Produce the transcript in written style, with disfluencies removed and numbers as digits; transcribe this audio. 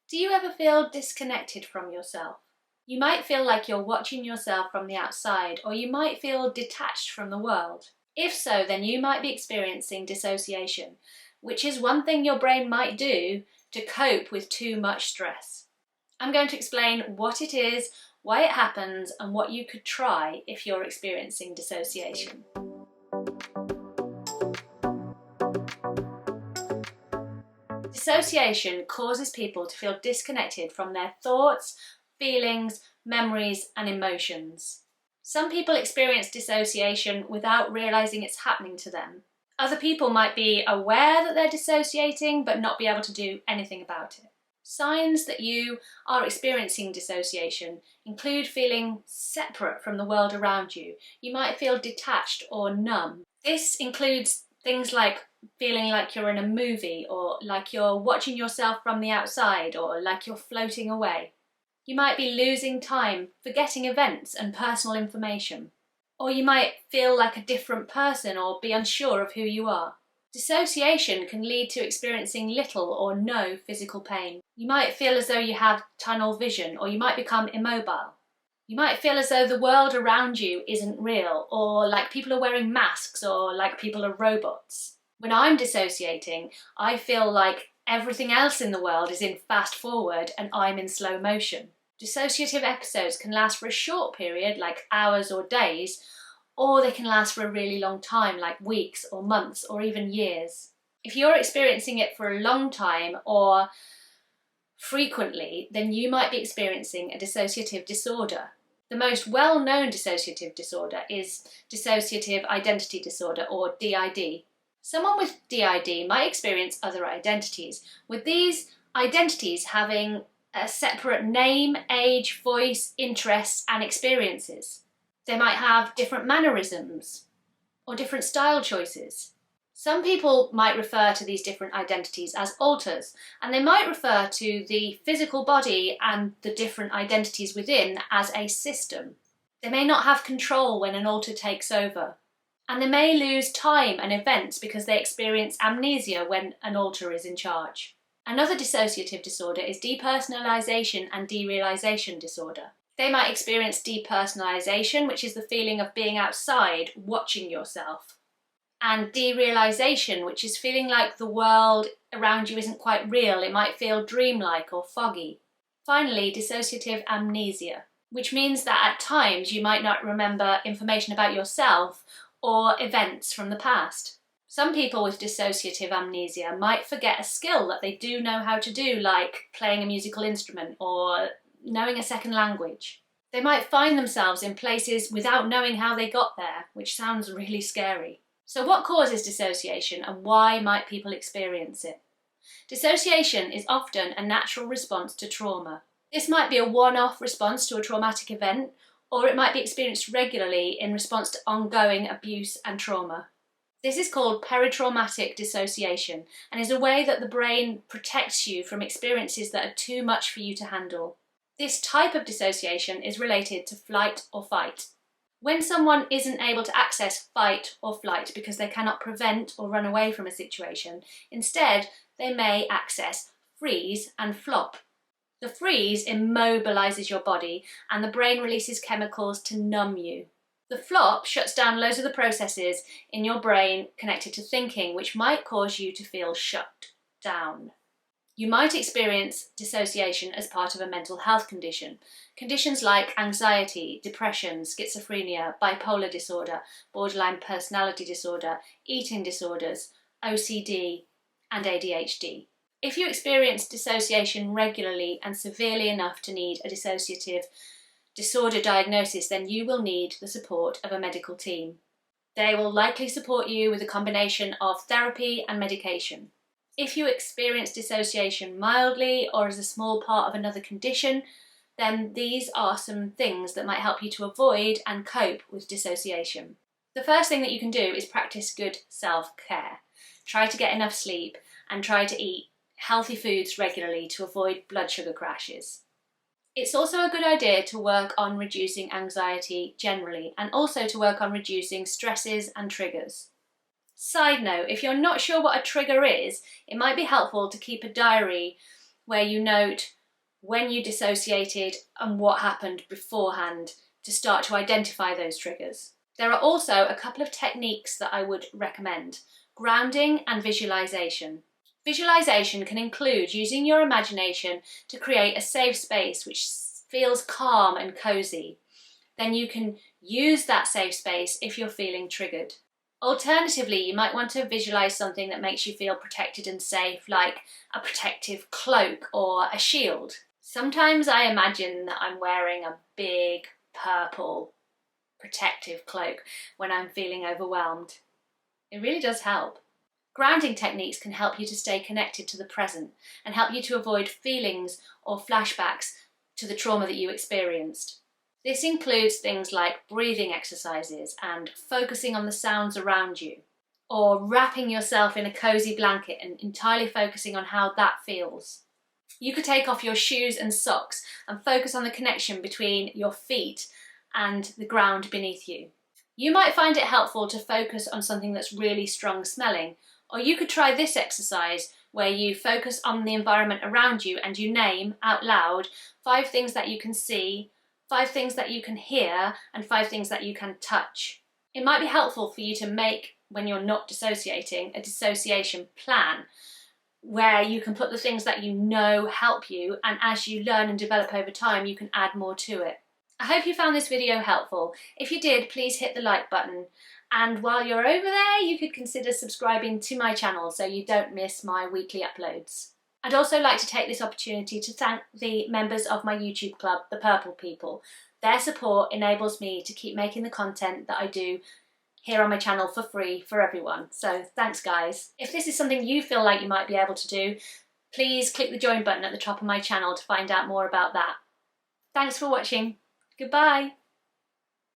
Do you ever feel disconnected from yourself? You might feel like you're watching yourself from the outside, or you might feel detached from the world. If so, then you might be experiencing dissociation, which is one thing your brain might do to cope with too much stress. I'm going to explain what it is, why it happens, and what you could try if you're experiencing dissociation. Dissociation causes people to feel disconnected from their thoughts, feelings, memories, and emotions. Some people experience dissociation without realizing it's happening to them. Other people might be aware that they're dissociating but not be able to do anything about it. Signs that you are experiencing dissociation include feeling separate from the world around you. You might feel detached or numb. This includes things like feeling like you're in a movie, or like you're watching yourself from the outside, or like you're floating away. You might be losing time, forgetting events and personal information. Or you might feel like a different person or be unsure of who you are. Dissociation can lead to experiencing little or no physical pain. You might feel as though you have tunnel vision, or you might become immobile. You might feel as though the world around you isn't real, or like people are wearing masks, or like people are robots. When I'm dissociating, I feel like everything else in the world is in fast forward and I'm in slow motion. Dissociative episodes can last for a short period, like hours or days, or they can last for a really long time, like weeks or months or even years. If you're experiencing it for a long time or frequently, then you might be experiencing a dissociative disorder. The most well-known dissociative disorder is dissociative identity disorder, or DID. Someone with DID might experience other identities, with these identities having a separate name, age, voice, interests, and experiences. They might have different mannerisms or different style choices. Some people might refer to these different identities as alters, and they might refer to the physical body and the different identities within as a system. They may not have control when an alter takes over, and they may lose time and events because they experience amnesia when an alter is in charge. Another dissociative disorder is depersonalization and derealization disorder. They might experience depersonalization, which is the feeling of being outside, watching yourself, and derealization, which is feeling like the world around you isn't quite real. It might feel dreamlike or foggy. Finally, dissociative amnesia, which means that at times you might not remember information about yourself or events from the past. Some people with dissociative amnesia might forget a skill that they do know how to do, like playing a musical instrument or knowing a second language. They might find themselves in places without knowing how they got there, which sounds really scary. So what causes dissociation, and why might people experience it? Dissociation is often a natural response to trauma. This might be a one-off response to a traumatic event, or it might be experienced regularly in response to ongoing abuse and trauma. This is called peritraumatic dissociation, and is a way that the brain protects you from experiences that are too much for you to handle. This type of dissociation is related to flight or fight. When someone isn't able to access fight or flight because they cannot prevent or run away from a situation, instead they may access freeze and flop. The freeze immobilizes your body, and the brain releases chemicals to numb you. The flop shuts down loads of the processes in your brain connected to thinking, which might cause you to feel shut down. You might experience dissociation as part of a mental health condition. Conditions like anxiety, depression, schizophrenia, bipolar disorder, borderline personality disorder, eating disorders, OCD, and ADHD. If you experience dissociation regularly and severely enough to need a dissociative disorder diagnosis, then you will need the support of a medical team. They will likely support you with a combination of therapy and medication. If you experience dissociation mildly or as a small part of another condition, then these are some things that might help you to avoid and cope with dissociation. The first thing that you can do is practice good self-care. Try to get enough sleep and try to eat healthy foods regularly to avoid blood sugar crashes. It's also a good idea to work on reducing anxiety generally, and also to work on reducing stresses and triggers. Side note, if you're not sure what a trigger is, it might be helpful to keep a diary where you note when you dissociated and what happened beforehand to start to identify those triggers. There are also a couple of techniques that I would recommend: grounding and visualization. Visualization can include using your imagination to create a safe space which feels calm and cozy. Then you can use that safe space if you're feeling triggered. Alternatively, you might want to visualize something that makes you feel protected and safe, like a protective cloak or a shield. Sometimes I imagine that I'm wearing a big purple protective cloak when I'm feeling overwhelmed. It really does help. Grounding techniques can help you to stay connected to the present and help you to avoid feelings or flashbacks to the trauma that you experienced. This includes things like breathing exercises and focusing on the sounds around you, or wrapping yourself in a cozy blanket and entirely focusing on how that feels. You could take off your shoes and socks and focus on the connection between your feet and the ground beneath you. You might find it helpful to focus on something that's really strong smelling, or you could try this exercise where you focus on the environment around you and you name out loud 5 things that you can see, 5 things that you can hear, and 5 things that you can touch. It might be helpful for you to make, when you're not dissociating, a dissociation plan where you can put the things that you know help you, and as you learn and develop over time, you can add more to it. I hope you found this video helpful. If you did, please hit the like button. And while you're over there, you could consider subscribing to my channel so you don't miss my weekly uploads. I'd also like to take this opportunity to thank the members of my YouTube club, the Purple People. Their support enables me to keep making the content that I do here on my channel for free for everyone. So thanks, guys. If this is something you feel like you might be able to do, please click the join button at the top of my channel to find out more about that. Thanks for watching. Goodbye.